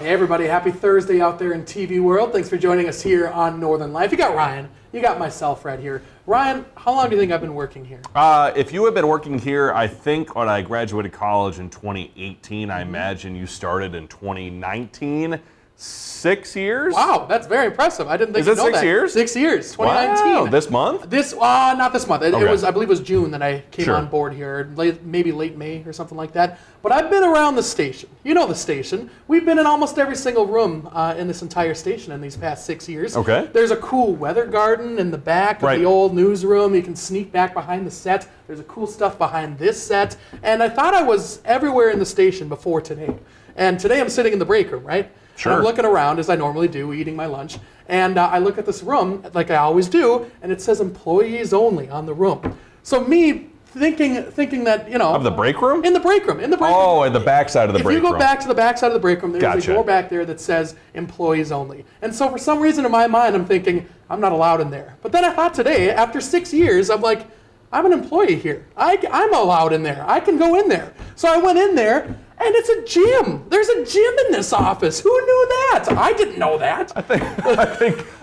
Hey everybody, happy Thursday out there in TV world. Thanks for joining us here on Northern Life. You got Ryan, you got myself right here. Ryan, how long do you think I've been working here? If you have been working here, I think when I graduated college in 2018, I imagine you started in 2019. 6 years? Wow, that's very impressive. I didn't think Is you it know 6 that. years? 6 years, 2019. Wow, this month? Not this month. It Okay. was, I believe it was June that I came Sure. on board here, maybe late May or something like that. But I've been around the station. You know the station. We've been in almost every single room in this entire station in these past 6 years. Okay. There's a cool weather garden in the back of Right. the old newsroom. You can sneak back behind the set. There's a cool stuff behind this set. And I thought I was everywhere in the station before today. And today I'm sitting in the break room, right? Sure. And I'm looking around as I normally do, eating my lunch, and I look at this room like I always do, and it says employees only on the room. So me thinking that, you know, Of the break room? in the break room, Oh, at the back side of the break if you room. go back to the back side of the break room, there's Gotcha. a door back there that says employees only. And so for some reason in my mind, I'm thinking I'm not allowed in there. But then I thought today, after 6 years, I'm like, I'm an employee here. I'm allowed in there. I can go in there. So I went in there, and it's a gym. There's a gym in this office. Who knew that? I didn't know that.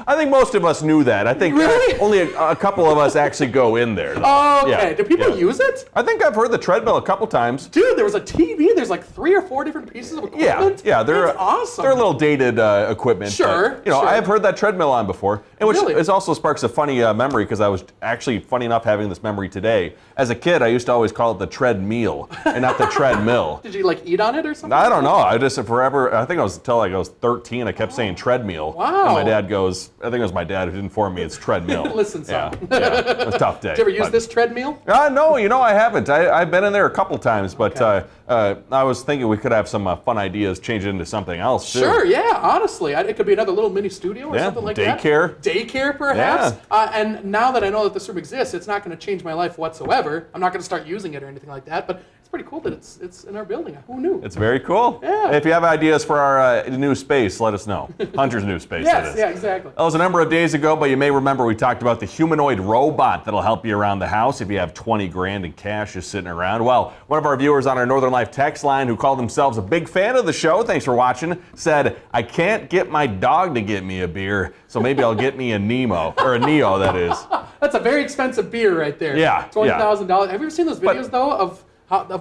I think most of us knew that. I think Really? only a couple of us actually go in there. though. Oh, okay. Yeah, Do people yeah. use it? I think I've heard the treadmill a couple times. Dude, there was a TV. There's like 3 or 4 different pieces of equipment. Yeah, they're It's awesome. They're a little dated equipment. Sure, but, you know, sure. I have heard that treadmill on before, and which Really? is also sparks a funny memory because I was actually funny enough having this memory today. As a kid, I used to always call it the treadmeal and not the treadmill. Did you like eat on it or something? I don't know. I just forever. I think I was until like I was 13. I kept saying treadmill. Wow. And my dad goes. I think it was my dad who informed me it's treadmill. Listen, son. Yeah, it was a tough day. Did you ever use but- this treadmill? No, you know I haven't. I've been in there a couple times, but I was thinking we could have some fun ideas, change it into something else too. Sure, yeah, honestly. It could be another little mini studio or Yeah, something like daycare. that. Daycare, perhaps. And now that I know that this room exists, it's not going to change my life whatsoever. I'm not going to start using it or anything like that, but it's pretty cool that it's in our building. Who knew? It's very cool. Yeah. If you have ideas for our new space, let us know. Hunter's new space, that Yes, is. yeah, exactly. That was a number of days ago, but you may remember we talked about the humanoid robot that'll help you around the house if you have 20 grand in cash just sitting around. Well, one of our viewers on our Northern Life text line who called themselves a big fan of the show, thanks for watching, said, I can't get my dog to get me a beer, so maybe I'll get me a Nemo, or a Neo, that is. That's a very expensive beer right there. Yeah, $20,000. Have you ever seen those videos, though, of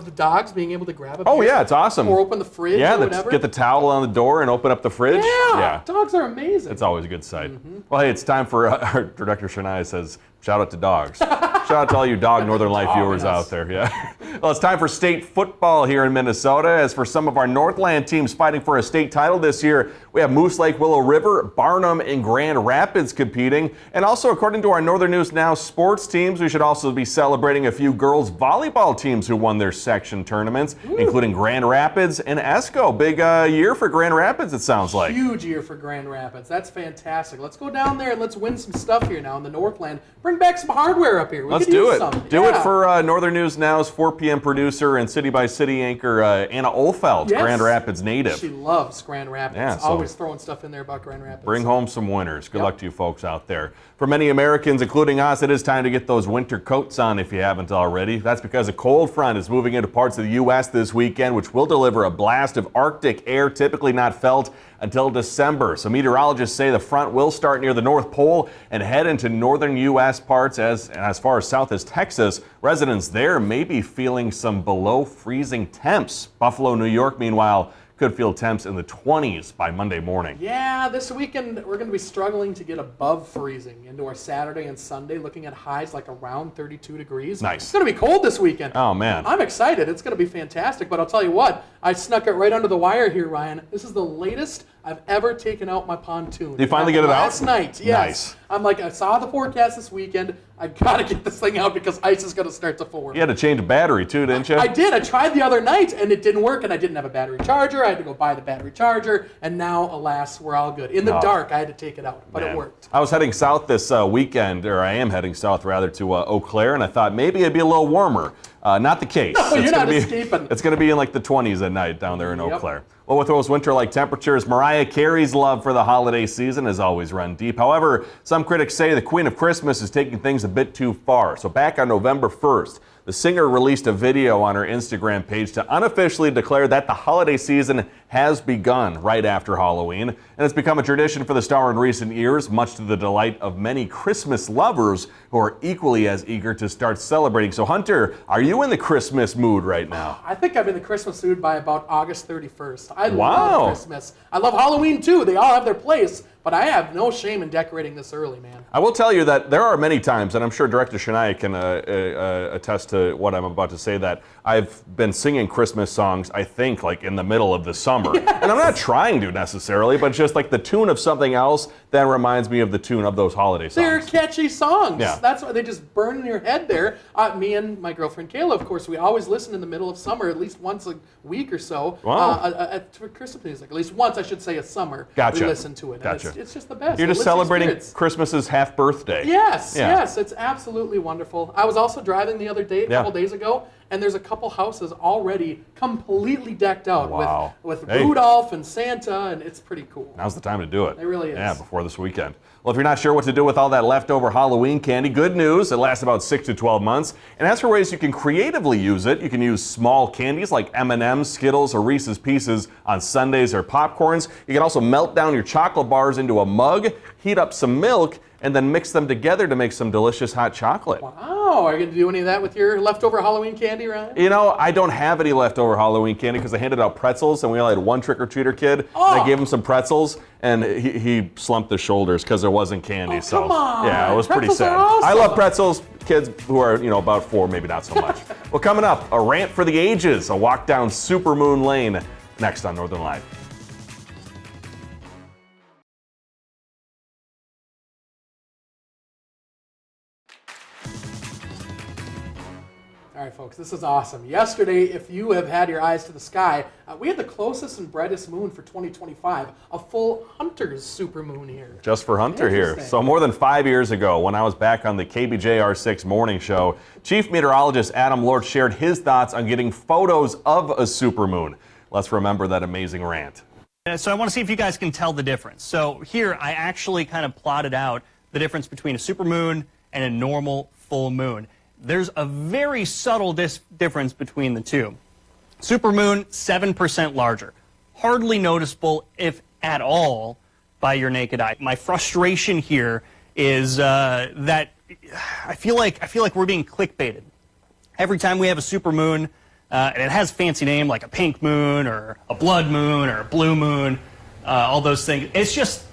the dogs being able to grab a beer? Oh, yeah, it's awesome. Or open the fridge Yeah, or whatever? get the towel on the door and open up the fridge. Yeah, dogs are amazing. It's always a good sight. Well, hey, it's time for our director Shania says, shout out to dogs. Shout out to all you dog Northern Life viewers yes. out there. Yeah. Well, it's time for state football here in Minnesota. As for some of our Northland teams fighting for a state title this year, we have Moose Lake, Willow River, Barnum, and Grand Rapids competing. And also, according to our Northern News Now sports teams, we should also be celebrating a few girls volleyball teams who won their section tournaments, including Grand Rapids and ESCO. Big year for Grand Rapids, it sounds like. Huge year for Grand Rapids. That's fantastic. Let's go down there and let's win some stuff here now in the Northland. Bring back some hardware up here. Let's could do use it. some. Do it Yeah. for Northern News Now's 4 p.m. producer and City by City anchor Anna Olfeld, Yes. Grand Rapids native. She loves Grand Rapids. Yeah, so- Always throwing stuff in there about Grand Rapids. Bring home some winners. Good Yep. luck to you folks out there. For many Americans, including us, it is time to get those winter coats on if you haven't already. That's because a cold front is moving into parts of the U.S. this weekend, which will deliver a blast of Arctic air typically not felt until December. So meteorologists say the front will start near the North Pole and head into northern U.S. parts as far as south as Texas. Residents there may be feeling some below freezing temps. Buffalo, New York, meanwhile, could feel temps in the 20s by Monday morning. Yeah, this weekend we're going to be struggling to get above freezing into our Saturday and Sunday, looking at highs like around 32 degrees. Nice. It's going to be cold this weekend. Oh, man. I'm excited. It's going to be fantastic. But I'll tell you what, I snuck it right under the wire here, Ryan. This is the latest I've ever taken out my pontoon. Did you finally get it out? Last night, yes. Nice. I'm like, I saw the forecast this weekend. I got to get this thing out because ice is going to start to form. You had to change a battery too, didn't you? I did. I tried the other night, and it didn't work, and I didn't have a battery charger. I had to go buy the battery charger, and now, alas, we're all good. In the Oh. dark, I had to take it out, but Man. it worked. I was heading south this weekend, or I am heading south rather, to Eau Claire, and I thought maybe it'd be a little warmer. Not the case. No, you're It's not gonna be- escaping. It's going to be in like the 20s at night down there in Eau Yep. Claire. Well, with those winter-like temperatures, Mariah Carey's love for the holiday season has always run deep. However, some critics say the Queen of Christmas is taking things a bit too far. So back on November 1st, the singer released a video on her Instagram page to unofficially declare that the holiday season has begun right after Halloween. And it's become a tradition for the star in recent years, much to the delight of many Christmas lovers who are equally as eager to start celebrating. So Hunter, are you in the Christmas mood right now? I think I'm in the Christmas mood by about August 31st. I Wow. love Christmas. I love Halloween too. They all have their place, but I have no shame in decorating this early, man. I will tell you that there are many times, and I'm sure Director Shania can attest to what I'm about to say, that I've been singing Christmas songs, I think, like in the middle of the summer. Yes. And I'm not trying to necessarily, but just like the tune of something else that reminds me of the tune of those holiday songs. They're catchy songs. Yeah. That's why they just burn in your head there. Me and my girlfriend Kayla, of course, we always listen in the middle of summer, at least once a week or so. Wow. For Christmas music, at least once, I should say, a summer. Gotcha. We listen to it. Gotcha. It's just the best. You're just celebrating Christmas's half birthday. Yes, Yeah. yes, it's absolutely wonderful. I was also driving the other day, a couple days ago, and there's a couple houses already completely decked out Wow. with Rudolph and Santa, and it's pretty cool. Now's the time to do it. It really is. Yeah, before this weekend. Well, if you're not sure what to do with all that leftover Halloween candy, good news, it lasts about 6 to 12 months. And as for ways you can creatively use it, you can use small candies like M&M's, Skittles, or Reese's Pieces on sundaes or popcorns. You can also melt down your chocolate bars into a mug, heat up some milk, and then mix them together to make some delicious hot chocolate. Wow, are you going to do any of that with your leftover Halloween candy, Ryan? You know, I don't have any leftover Halloween candy because I handed out pretzels, and we only had one trick-or-treater kid. Oh. And I gave him some pretzels, and he slumped his shoulders because there wasn't candy. Oh, so come on. yeah, it was pretty Pretzels sad. are awesome. I love pretzels. Kids who are, about 4, maybe not so much. Well, coming up, a rant for the ages, a walk down Supermoon Lane, next on Northern Live. All right, folks, this is awesome. Yesterday, if you have had your eyes to the sky, we had the closest and brightest moon for 2025, a full Hunter's supermoon here. Just for Hunter here. Interesting. So more than 5 years ago, when I was back on the KBJR6 morning show, Chief Meteorologist Adam Lort shared his thoughts on getting photos of a supermoon. Let's remember that amazing rant. So I want to see if you guys can tell the difference. So here, I actually kind of plotted out the difference between a supermoon and a normal full moon. There's a very subtle difference between the two. Supermoon, 7% larger. Hardly noticeable, if at all, by your naked eye. My frustration here is that I feel like we're being clickbaited. Every time we have a supermoon, and it has a fancy name like a pink moon or a blood moon or a blue moon, all those things. It's just,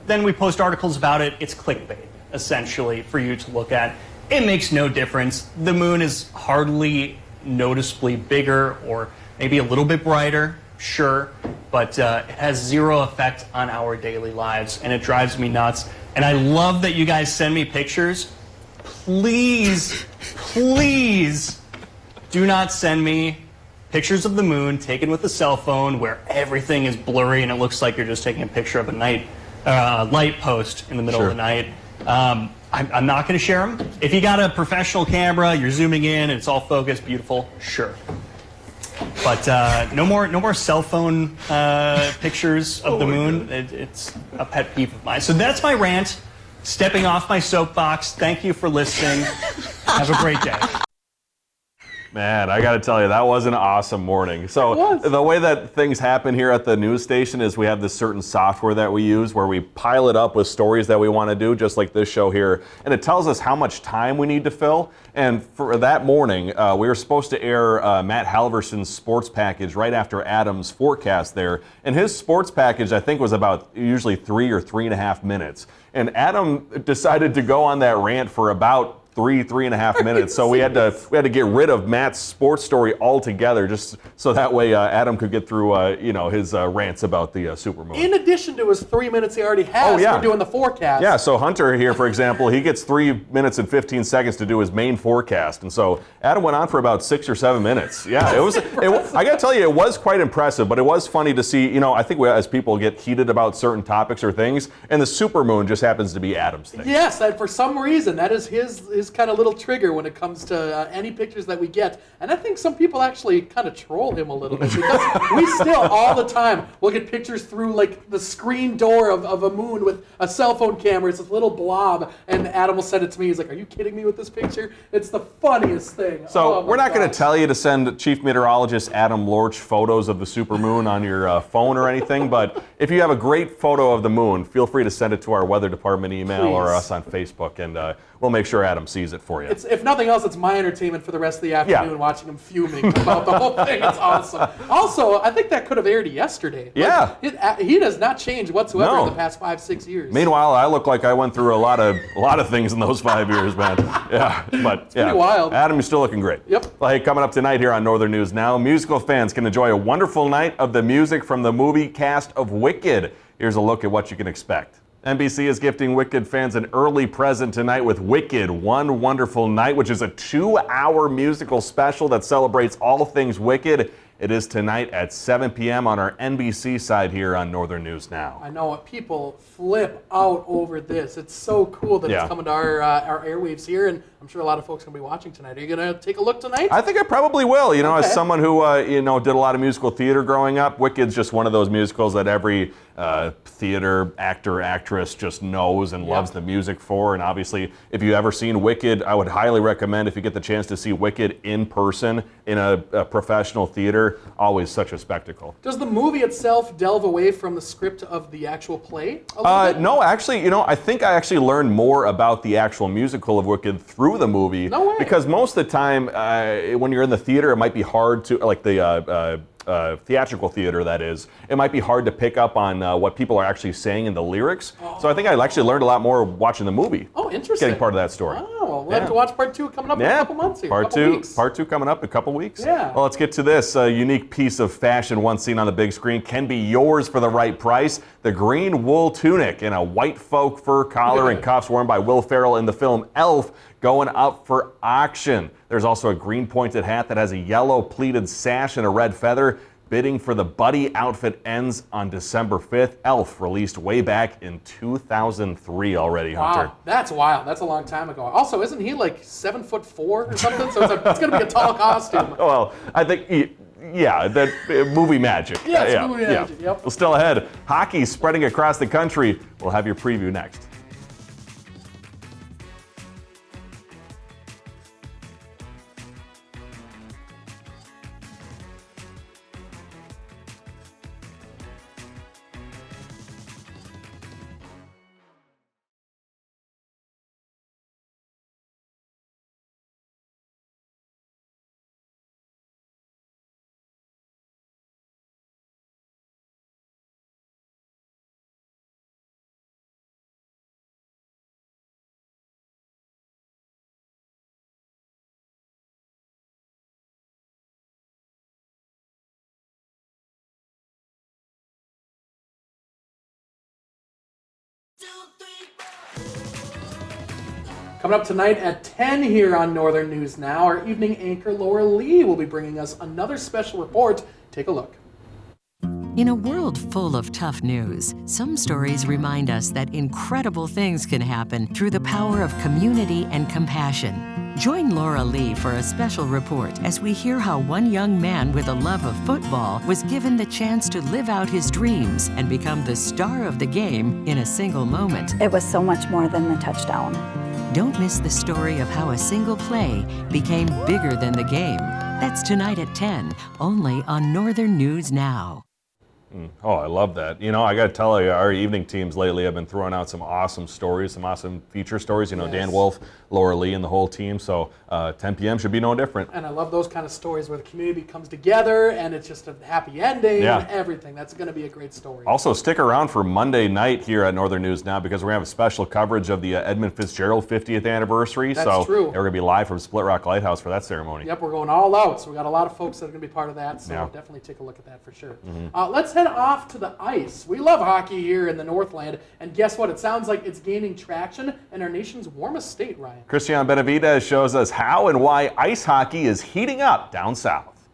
then we post articles about it. It's clickbait, essentially, for you to look at. It makes no difference. The moon is hardly noticeably bigger or maybe a little bit brighter, sure, but it has zero effect on our daily lives, and it drives me nuts. And I love that you guys send me pictures. Please, please do not send me pictures of the moon taken with a cell phone where everything is blurry and it looks like you're just taking a picture of a light post in the middle of the night. I'm not going to share them. If you got a professional camera, you're zooming in, and it's all focused, beautiful, sure. But no more cell phone pictures of the moon. It's a pet peeve of mine. So that's my rant. Stepping off my soapbox. Thank you for listening. Have a great day. Man, I got to tell you, that was an awesome morning. So the way that things happen here at the news station is we have this certain software that we use where we pile it up with stories that we want to do, just like this show here, and it tells us how much time we need to fill. And for that morning, we were supposed to air Matt Halverson's sports package right after Adam's forecast there. And his sports package, I think, was about usually 3 or 3.5 minutes. And Adam decided to go on that rant for about 3.5 minutes. So we had to get rid of Matt's sports story altogether, just so that way Adam could get through his rants about the supermoon. In addition to his 3 minutes he already has for doing the forecast. Yeah, so Hunter here, for example, he gets 3 minutes and 15 seconds to do his main forecast, and so Adam went on for about 6 or 7 minutes. Yeah, it was. I got to tell you, it was quite impressive, but it was funny to see. I think as people get heated about certain topics or things, and the supermoon just happens to be Adam's thing. Yes, and for some reason that is his his kind of little trigger when it comes to any pictures that we get. And I think some people actually kind of troll him a little bit because we still all the time will get pictures through like the screen door of a moon with a cell phone camera. It's this little blob, and Adam will send it to me. He's like, "Are you kidding me with this picture?" It's the funniest thing. So we're not going to tell you to send Chief Meteorologist Adam Lorch photos of the supermoon on your phone or anything, but if you have a great photo of the moon, feel free to send it to our weather department email or Please. us on Facebook, and we'll make sure Adam sees it for you. If nothing else, it's my entertainment for the rest of the afternoon, watching him fuming about the whole thing. It's awesome. Also, I think that could have aired yesterday. Yeah. He does not change whatsoever No. in the past 5-6 years. Meanwhile, I look like I went through a lot of things in those 5 years, man. Yeah, but yeah, pretty wild. Adam, you're still looking great. Yep. Well, hey, coming up tonight here on Northern News Now, musical fans can enjoy a wonderful night of the music from the movie cast of Wicked. Here's a look at what you can expect. NBC is gifting Wicked fans an early present tonight with Wicked One Wonderful Night, which is a 2-hour musical special that celebrates all things Wicked. It is tonight at 7 p.m. on our NBC side here on Northern News Now. I know people flip out over this. It's so cool that Yeah. it's coming to our airwaves here, and I'm sure a lot of folks are going to be watching tonight. Are you going to take a look tonight? I think I probably will. You know, Okay. as someone who did a lot of musical theater growing up, Wicked's just one of those musicals that every theater actor, actress just knows and loves the music for. And obviously, if you've ever seen Wicked, I would highly recommend if you get the chance to see Wicked in person in a professional theater. Always such a spectacle. Does the movie itself delve away from the script of the actual play a little bit? No, actually, I think I actually learned more about the actual musical of Wicked through the movie. No way. Because most of the time, when you're in the theater, it might be hard to, like the theatrical theater, that is, it might be hard to pick up on what people are actually saying in the lyrics. So I think I actually learned a lot more watching the movie. Oh, interesting. Getting part of that story. Oh, we'll have to watch part 2 coming up in a couple months here. Part couple two, weeks. part 2 coming up in a couple weeks. Yeah. Well, let's get to this unique piece of fashion once seen on the big screen can be yours for the right price. The green wool tunic and a white folk fur collar and cuffs worn by Will Ferrell in the film Elf going up for auction. There's also a green pointed hat that has a yellow pleated sash and a red feather. Bidding for the Buddy outfit ends on December 5th. Elf released way back in 2003 already, Hunter. Wow, that's wild. That's a long time ago. Also, isn't he like 7'4" or something? So it's going to be a tall costume. Well, I think, that movie magic. Yeah, it's movie magic, yep. Well, still ahead, hockey spreading across the country. We'll have your preview next. Coming up tonight at 10 here on Northern News Now, our evening anchor Laura Lee will be bringing us another special report. Take a look. In a world full of tough news, some stories remind us that incredible things can happen through the power of community and compassion. Join Laura Lee for a special report as we hear how one young man with a love of football was given the chance to live out his dreams and become the star of the game in a single moment. It was so much more than the touchdown. Don't miss the story of how a single play became bigger than the game. That's tonight at 10, only on Northern News Now. Oh, I love that. I got to tell you, our evening teams lately have been throwing out some awesome stories, some awesome feature stories. Yes. Dan Wolf, Laura Lee, and the whole team. So 10 p.m. should be no different. And I love those kind of stories where the community comes together and it's just a happy ending Yeah. and everything. That's going to be a great story. Also, stick around for Monday night here at Northern News Now because we're going to have a special coverage of the Edmund Fitzgerald 50th anniversary. That's true. We're going to be live from Split Rock Lighthouse for that ceremony. Yep, we're going all out. So we got a lot of folks that are going to be part of that. So Yeah. definitely take a look at that for sure. Let's head off to the ice. We love hockey here in the Northland. And guess what? It sounds like it's gaining traction in our nation's warmest state, Ryan. Christian Benavidez shows us how and why ice hockey is heating up down south.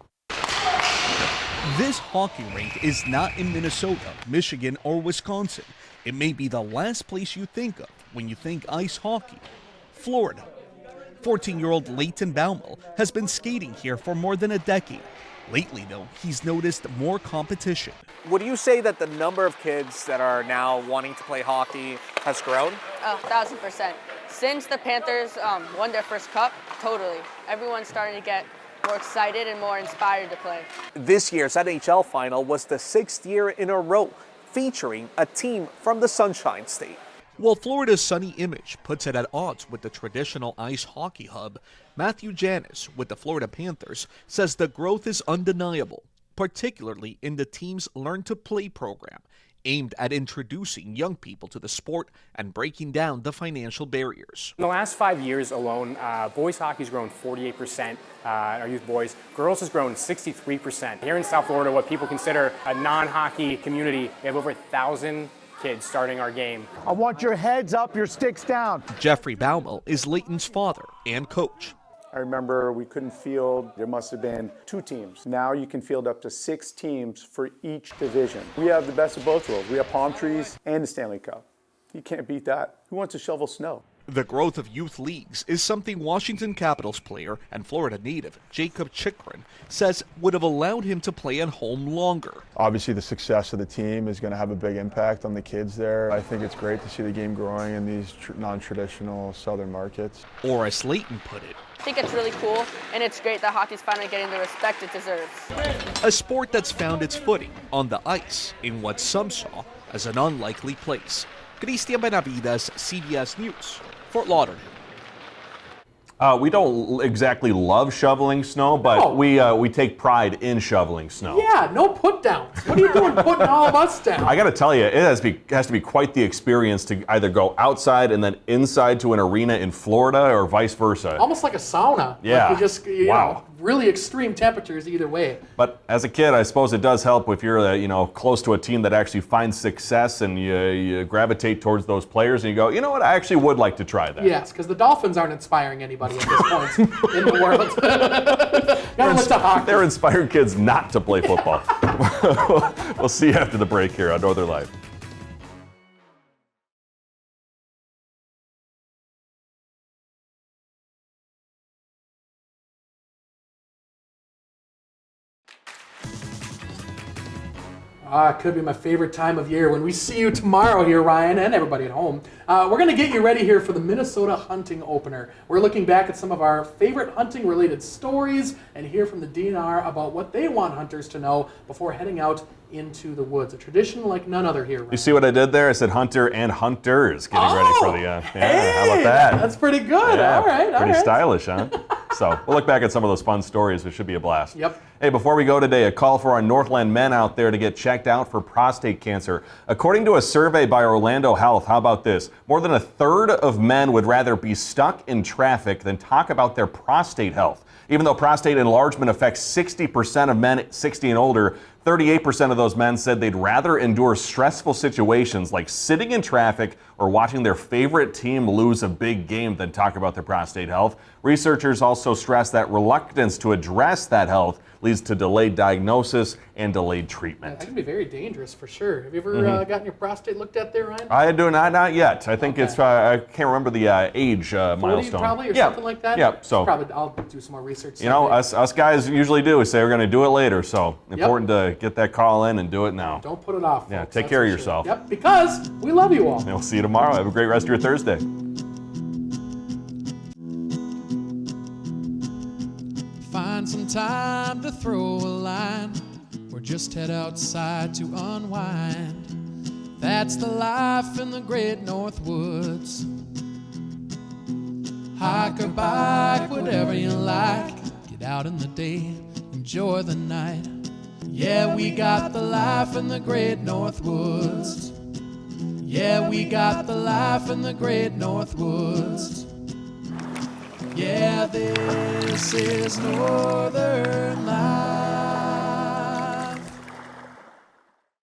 This hockey rink is not in Minnesota, Michigan, or Wisconsin. It may be the last place you think of when you think ice hockey. Florida. 14-year-old Leighton Baumel has been skating here for more than a decade. Lately, though, he's noticed more competition. Would you say that the number of kids that are now wanting to play hockey has grown? 1,000%. Since the Panthers won their first cup, totally. Everyone's starting to get more excited and more inspired to play. This year's NHL final was the 6th year in a row featuring a team from the Sunshine State. While Florida's sunny image puts it at odds with the traditional ice hockey hub, Matthew Janis with the Florida Panthers says the growth is undeniable, particularly in the team's Learn to Play program, aimed at introducing young people to the sport and breaking down the financial barriers. In the last 5 years alone, boys hockey's grown 48%, our youth boys. Girls has grown 63%. Here in South Florida, what people consider a non-hockey community, we have over 1,000 kids starting our game. I want your heads up, your sticks down. Jeffrey Baumel is Leighton's father and coach. I remember we couldn't field, there must have been 2 teams. Now you can field up to 6 teams for each division. We have the best of both worlds. We have palm trees and the Stanley Cup. You can't beat that. Who wants to shovel snow? The growth of youth leagues is something Washington Capitals player and Florida native Jacob Chikrin says would have allowed him to play at home longer. Obviously, the success of the team is going to have a big impact on the kids there. I think it's great to see the game growing in these non-traditional southern markets. Or as Leighton put it, I think it's really cool, and it's great that hockey's finally getting the respect it deserves. a sport that's found its footing on the ice in what some saw as an unlikely place. Cristian Benavides, CBS News, Fort Lauderdale. We don't exactly love shoveling snow, but we take pride in shoveling snow. Yeah, no put downs. What are you doing putting all of us down? I got to tell you, it has to be quite the experience to either go outside and then inside to an arena in Florida or vice versa. Almost like a sauna. Yeah. Like you know, really extreme temperatures either way. But as a kid, I suppose it does help if you're close to a team that actually finds success and you gravitate towards those players and you go, you know what, I actually would like to try that. Yes, because the Dolphins aren't inspiring anybody at this point in the world. They're inspiring kids not to play football. We'll see you after the break here on Northern Life. It could be my favorite time of year when we see you tomorrow here, Ryan, and everybody at home. We're going to get you ready here for the Minnesota Hunting Opener. We're looking back at some of our favorite hunting-related stories and hear from the DNR about what they want hunters to know before heading out into the woods. A tradition like none other here, Ryan. You see what I did there? I said hunter and hunters getting ready for the... Hey, how about that? That's pretty good. Yeah, all right. Pretty stylish, huh? So we'll look back at some of those fun stories. It should be a blast. Yep. Hey, before we go today, a call for our Northland men out there to get checked out for prostate cancer. According to a survey by Orlando Health, how about this? More than a third of men would rather be stuck in traffic than talk about their prostate health. Even though prostate enlargement affects 60% of men 60 and older, 38% of those men said they'd rather endure stressful situations like sitting in traffic or watching their favorite team lose a big game than talk about their prostate health. Researchers also stress that reluctance to address that health leads to delayed diagnosis and delayed treatment. That can be very dangerous for sure. Have you ever gotten your prostate looked at there, Ryan? I do not yet. I think it's, I can't remember the age 40 milestone. probably, or something like that? Yeah, so. Probably, I'll do some more research. You know, someday. us guys usually do. We say we're going to do it later, so important to get that call in and do it now. Don't put it off, Yeah, folks, take that's care of for sure. yourself. Yep, because we love you all. And we'll see you tomorrow. Have a great rest of your Thursday. Find some time to throw a line or just head outside to unwind. That's the life in the great North Woods. Hike or bike, whatever you like. Get out in the day, enjoy the night. Yeah, we got the life in the great North Woods. Yeah, we got the life in the great North Woods. Yeah, this is Northern Life.